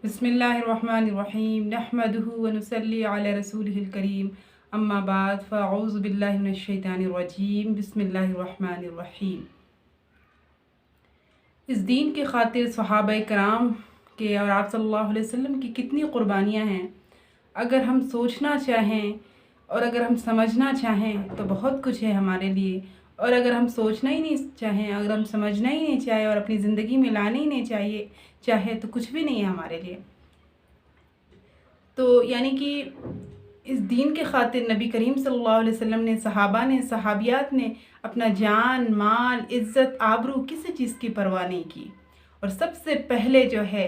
بسم اللہ الرحمن الرحیم نحمدہ ونصلی علی رسولہ الکریم اما بعد فاعوذ باللہ من الشیطان الرجیم بسم اللہ الرحمن الرحیم۔ اس دین کی خاطر صحابہ کرام کے اور آپ صلی اللہ علیہ وسلم کی کتنی قربانیاں ہیں۔ اگر ہم سوچنا چاہیں اور اگر ہم سمجھنا چاہیں تو بہت کچھ ہے ہمارے لیے، اور اگر ہم سوچنا ہی نہیں چاہیں، اگر ہم سمجھنا ہی نہیں چاہیں اور اپنی زندگی میں لانا ہی نہیں چاہے تو کچھ بھی نہیں ہے ہمارے لیے۔ تو یعنی کہ اس دین کے خاطر نبی کریم صلی اللہ علیہ وسلم نے، صحابہ نے، صحابیات نے اپنا جان، مال، عزت، آبرو کسی چیز کی پرواہ نہیں کی، اور سب سے پہلے جو ہے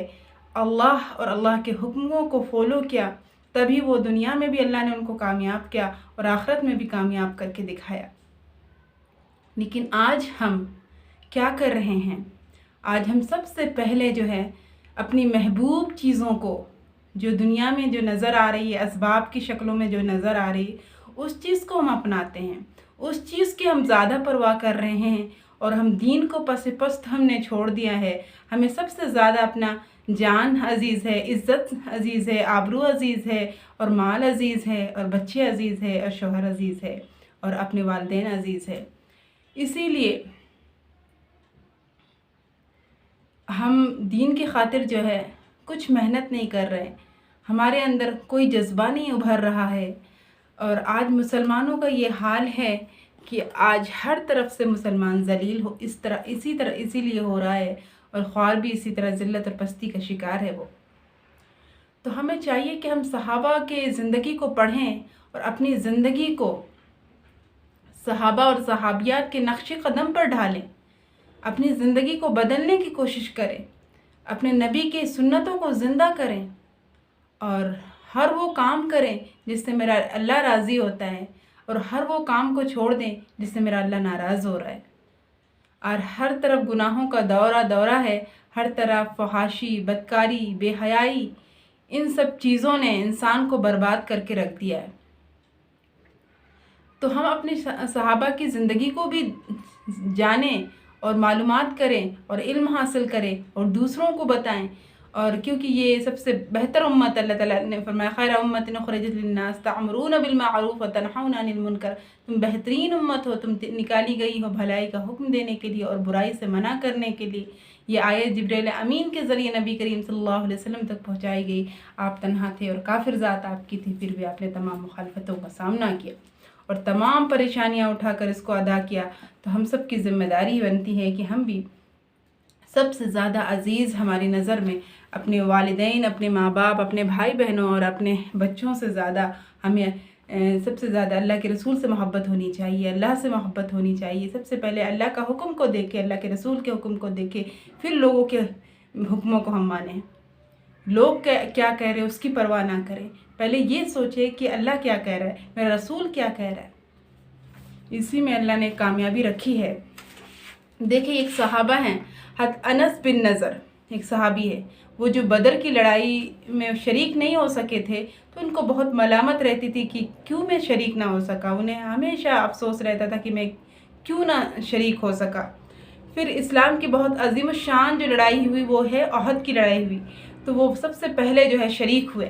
اللہ اور اللہ کے حکموں کو فالو کیا، تبھی وہ دنیا میں بھی اللہ نے ان کو کامیاب کیا اور آخرت میں بھی کامیاب کر کے دکھایا۔ لیکن آج ہم کیا کر رہے ہیں؟ آج ہم سب سے پہلے جو ہے اپنی محبوب چیزوں کو، جو دنیا میں جو نظر آ رہی ہے، اسباب کی شکلوں میں جو نظر آ رہی ہے، اس چیز کو ہم اپناتے ہیں، اس چیز کی ہم زیادہ پرواہ کر رہے ہیں، اور ہم دین کو پست ہم نے چھوڑ دیا ہے۔ ہمیں سب سے زیادہ اپنا جان عزیز ہے، عزت عزیز ہے، آبرو عزیز ہے، اور مال عزیز ہے، اور بچے عزیز ہے، اور شوہر عزیز ہے، اور اپنے والدین عزیز ہے۔ اسی لیے ہم دین کی خاطر جو ہے کچھ محنت نہیں کر رہے، ہمارے اندر کوئی جذبہ نہیں ابھر رہا ہے، اور آج مسلمانوں کا یہ حال ہے کہ آج ہر طرف سے مسلمان ذلیل ہو، اسی لیے ہو رہا ہے، اور خوار بھی اسی طرح ذلت اور پستی کا شکار ہے وہ۔ تو ہمیں چاہیے کہ ہم صحابہ کے زندگی کو پڑھیں اور اپنی زندگی کو صحابہ اور صحابیات کے نقش قدم پر ڈھالیں، اپنی زندگی کو بدلنے کی کوشش کریں، اپنے نبی کے سنتوں کو زندہ کریں، اور ہر وہ کام کریں جس سے میرا اللہ راضی ہوتا ہے، اور ہر وہ کام کو چھوڑ دیں جس سے میرا اللہ ناراض ہو رہا ہے۔ اور ہر طرف گناہوں کا دورہ ہے، ہر طرف فحاشی، بدکاری، بے حیائی، ان سب چیزوں نے انسان کو برباد کر کے رکھ دیا ہے۔ تو ہم اپنے صحابہ کی زندگی کو بھی جانیں اور معلومات کریں اور علم حاصل کریں اور دوسروں کو بتائیں، اور کیونکہ یہ سب سے بہتر امت، اللہ تعالیٰ نے فرمایا خیر امت اخرجت للناس تعمرون بالمعروف وتنہون عن المنکر، تم بہترین امت ہو، تم نکالی گئی ہو بھلائی کا حکم دینے کے لیے اور برائی سے منع کرنے کے لیے۔ یہ آیت جبریل امین کے ذریعے نبی کریم صلی اللہ علیہ وسلم تک پہنچائی گئی۔ آپ تنہا تھے اور کافر ذات آپ کی تھی، پھر بھی آپ نے تمام مخالفتوں کا سامنا کیا اور تمام پریشانیاں اٹھا کر اس کو ادا کیا۔ تو ہم سب کی ذمہ داری بنتی ہے کہ ہم بھی سب سے زیادہ عزیز ہماری نظر میں اپنے والدین، اپنے ماں باپ، اپنے بھائی بہنوں اور اپنے بچوں سے زیادہ ہمیں سب سے زیادہ اللہ کے رسول سے محبت ہونی چاہیے، اللہ سے محبت ہونی چاہیے۔ سب سے پہلے اللہ کا حکم کو دیکھے، اللہ کے رسول کے حکم کو دیکھے، پھر لوگوں کے حکموں کو ہم مانیں۔ لوگ کیا کہہ رہے ہیں اس کی پرواہ نہ کریں، پہلے یہ سوچے کہ اللہ کیا کہہ رہا ہے، میرا رسول کیا کہہ رہا ہے۔ اسی میں اللہ نے کامیابی رکھی ہے۔ دیکھیں ایک صحابہ ہیں، انس بن نضر ایک صحابی ہے، وہ جو بدر کی لڑائی میں شریک نہیں ہو سکے تھے، تو ان کو بہت ملامت رہتی تھی کہ کیوں میں شریک نہ ہو سکا، انہیں ہمیشہ افسوس رہتا تھا کہ میں کیوں نہ شریک ہو سکا۔ پھر اسلام کی بہت عظیم الشان جو لڑائی ہوئی وہ ہے احد کی لڑائی ہوئی، تو وہ سب سے پہلے جو ہے شریک ہوئے۔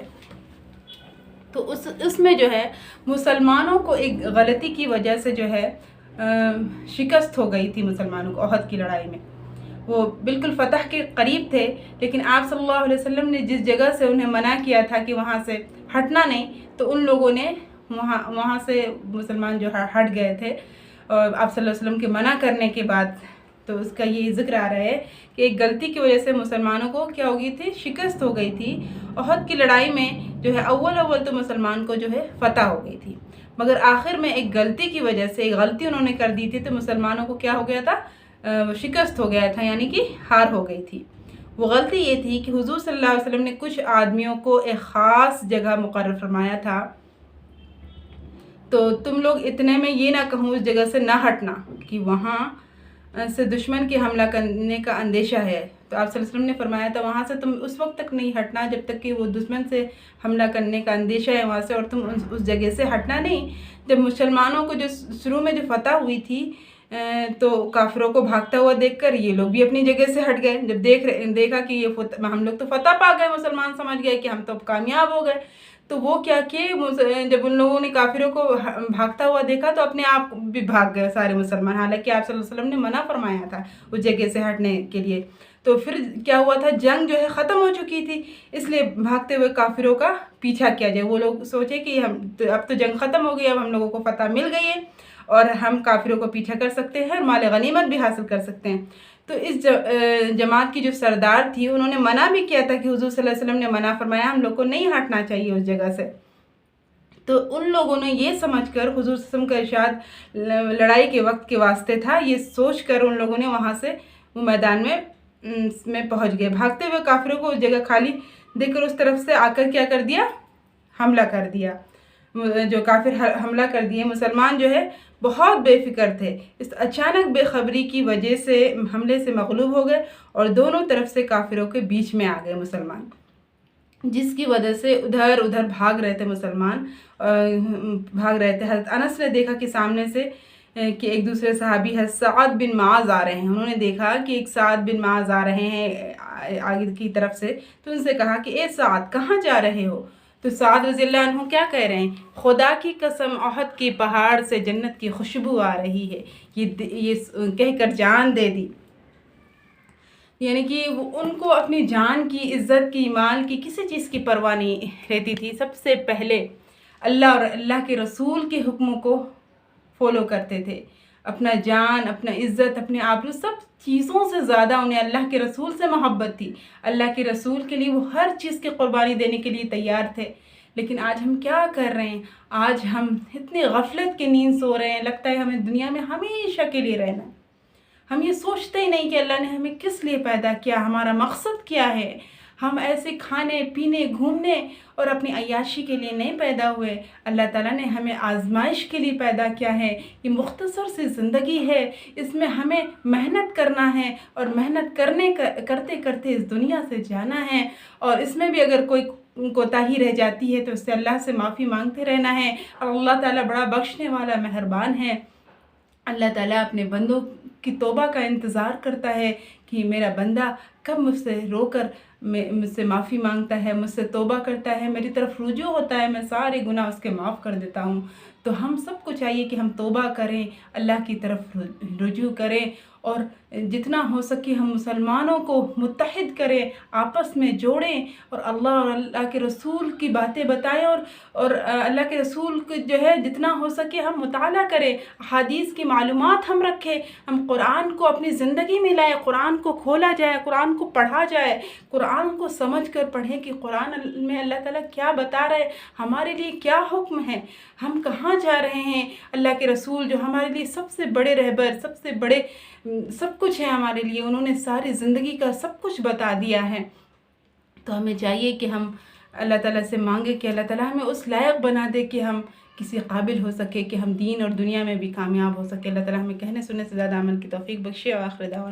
تو اس میں جو ہے مسلمانوں کو ایک غلطی کی وجہ سے جو ہے شکست ہو گئی تھی مسلمانوں کو احد کی لڑائی میں۔ وہ بالکل فتح کے قریب تھے، لیکن آپ صلی اللہ علیہ وسلم نے جس جگہ سے انہیں منع کیا تھا کہ وہاں سے ہٹنا نہیں، تو ان لوگوں نے وہاں سے مسلمان جو ہٹ گئے تھے، اور آپ صلی اللہ علیہ وسلم کے منع کرنے کے بعد تو اس کا یہ ذکر آ رہا ہے کہ ایک غلطی کی وجہ سے مسلمانوں کو کیا ہو گئی تھی، شکست ہو گئی تھی۔ احد کی لڑائی میں جو ہے اول تو مسلمان کو جو ہے فتح ہو گئی تھی، مگر آخر میں ایک غلطی کی وجہ سے، ایک غلطی انہوں نے کر دی تھی، تو مسلمانوں کو کیا ہو گیا تھا، شکست ہو گیا تھا، یعنی کہ ہار ہو گئی تھی۔ وہ غلطی یہ تھی کہ حضور صلی اللہ علیہ وسلم نے کچھ آدمیوں کو ایک خاص جگہ مقرر فرمایا تھا، تو تم لوگ اتنے میں یہ نہ کہوں اس جگہ سے نہ ہٹنا کہ وہاں سے دشمن کی حملہ کرنے کا اندیشہ ہے۔ تو آپ صلی اللہ علیہ وسلم نے فرمایا تھا وہاں سے تم اس وقت تک نہیں ہٹنا جب تک کہ وہ دشمن سے حملہ کرنے کا اندیشہ ہے وہاں سے، اور تم اس جگہ سے ہٹنا نہیں۔ جب مسلمانوں کو جو شروع میں جو فتح ہوئی تھی، تو کافروں کو بھاگتا ہوا دیکھ کر یہ لوگ بھی اپنی جگہ سے ہٹ گئے. جب دیکھا کہ یہ ہم لوگ تو فتح پا گئے، مسلمان سمجھ گئے کہ ہم تو اب کامیاب ہو گئے. تو وہ کیا کیے، جب ان لوگوں نے کافروں کو بھاگتا ہوا دیکھا تو اپنے آپ بھی بھاگ گئے سارے مسلمان، حالانکہ آپ صلی اللہ علیہ وسلم نے منع فرمایا تھا اس جگہ سے ہٹنے کے لیے. تو پھر کیا ہوا تھا، جنگ جو ہے ختم ہو چکی تھی، اس لیے بھاگتے ہوئے کافروں کا پیچھا کیا جائے. وہ لوگ سوچے کہ اب تو جنگ ختم ہو گئی، اب ہم لوگوں کو فتح مل گئی ہے اور ہم کافروں کو پیچھا کر سکتے ہیں اور مال غنیمت بھی حاصل کر سکتے ہیں. تو اس جماعت کی جو سردار تھی انہوں نے منع بھی کیا تھا کہ حضور صلی اللہ علیہ وسلم نے منع فرمایا ہم لوگ کو نہیں ہٹنا چاہیے اس جگہ سے. تو ان لوگوں نے یہ سمجھ کر، حضور صلی اللہ علیہ وسلم کا ارشاد لڑائی کے وقت کے واسطے تھا، یہ سوچ کر ان لوگوں نے وہاں سے وہ میدان میں پہنچ گئے. بھاگتے ہوئے کافروں کو جگہ خالی دیکھ کر اس طرف سے آ کر کیا کر دیا، حملہ کر دیا. جو کافر حملہ کر دیے، مسلمان جو ہے بہت بے فکر تھے. اس اچانک بے خبری کی وجہ سے حملے سے مغلوب ہو گئے اور دونوں طرف سے کافروں کے بیچ میں آ گئے مسلمان، جس کی وجہ سے ادھر ادھر بھاگ رہے تھے مسلمان، بھاگ رہے تھے. حضرت انس نے دیکھا کہ سامنے سے کہ ایک دوسرے صحابی حضرت سعد بن معاذ آ رہے ہیں. انہوں نے دیکھا کہ ایک سعد بن معاذ آ رہے ہیں آگے کی طرف سے. تو ان سے کہا کہ اے سعد کہاں جا رہے ہو؟ تو سعد رضی اللہ عنہ کیا کہہ رہے ہیں، خدا کی قسم احد کی پہاڑ سے جنت کی خوشبو آ رہی ہے، یہ کہہ کر جان دے دی. یعنی کہ ان کو اپنی جان کی، عزت کی، مال کی، کسی چیز کی پرواہ نہیں رہتی تھی. سب سے پہلے اللہ اور اللہ کے رسول کے حکموں کو فالو کرتے تھے. اپنا جان، اپنا عزت، اپنے آبرو، سب چیزوں سے زیادہ انہیں اللہ کے رسول سے محبت تھی. اللہ کے رسول کے لیے وہ ہر چیز کی قربانی دینے کے لیے تیار تھے. لیکن آج ہم کیا کر رہے ہیں، آج ہم اتنی غفلت کی نیند سو رہے ہیں، لگتا ہے ہمیں دنیا میں ہمیشہ کے لیے رہنا. ہم یہ سوچتے ہی نہیں کہ اللہ نے ہمیں کس لیے پیدا کیا، ہمارا مقصد کیا ہے. ہم ایسے کھانے پینے، گھومنے اور اپنی عیاشی کے لیے نہیں پیدا ہوئے. اللہ تعالیٰ نے ہمیں آزمائش کے لیے پیدا کیا ہے. یہ مختصر سی زندگی ہے، اس میں ہمیں محنت کرنا ہے اور محنت کرتے کرتے اس دنیا سے جانا ہے. اور اس میں بھی اگر کوئی کوتاہی رہ جاتی ہے تو اس سے اللہ سے معافی مانگتے رہنا ہے. اور اللہ تعالیٰ بڑا بخشنے والا، مہربان ہے. اللہ تعالیٰ اپنے بندوں کی توبہ کا انتظار کرتا ہے کہ میرا بندہ کب مجھ سے رو کر مجھ سے معافی مانگتا ہے، مجھ سے توبہ کرتا ہے، میری طرف رجوع ہوتا ہے، میں سارے گناہ اس کے معاف کر دیتا ہوں. تو ہم سب کو چاہیے کہ ہم توبہ کریں، اللہ کی طرف رجوع کریں اور جتنا ہو سکے ہم مسلمانوں کو متحد کریں، آپس میں جوڑیں اور اللہ کے رسول کی باتیں بتائیں اور اللہ کے رسول کو جو ہے جتنا ہو سکے ہم مطالعہ کریں، احادیث کی معلومات ہم رکھیں، ہم قرآن کو اپنی زندگی میں لائیں، قرآن کو کھولا جائے، قرآن کو پڑھا جائے، قرآن کو سمجھ کر پڑھیں کہ قرآن میں اللہ تعالیٰ کیا بتا رہے، ہمارے لیے کیا حکم ہے، ہم کہاں جا رہے ہیں. اللہ کے رسول جو ہمارے لیے سب سے بڑے رہبر، سب سے بڑے سب کچھ ہے ہمارے لیے، انہوں نے ساری زندگی کا سب کچھ بتا دیا ہے. تو ہمیں چاہیے کہ ہم اللہ تعالیٰ سے مانگے کہ اللہ تعالیٰ ہمیں اس لائق بنا دے کہ ہم کسی قابل ہو سکے، کہ ہم دین اور دنیا میں بھی کامیاب ہو سکے. اللہ تعالیٰ ہمیں کہنے سننے سے زیادہ عمل کی توفیق بخشے. اور آخر دعوانا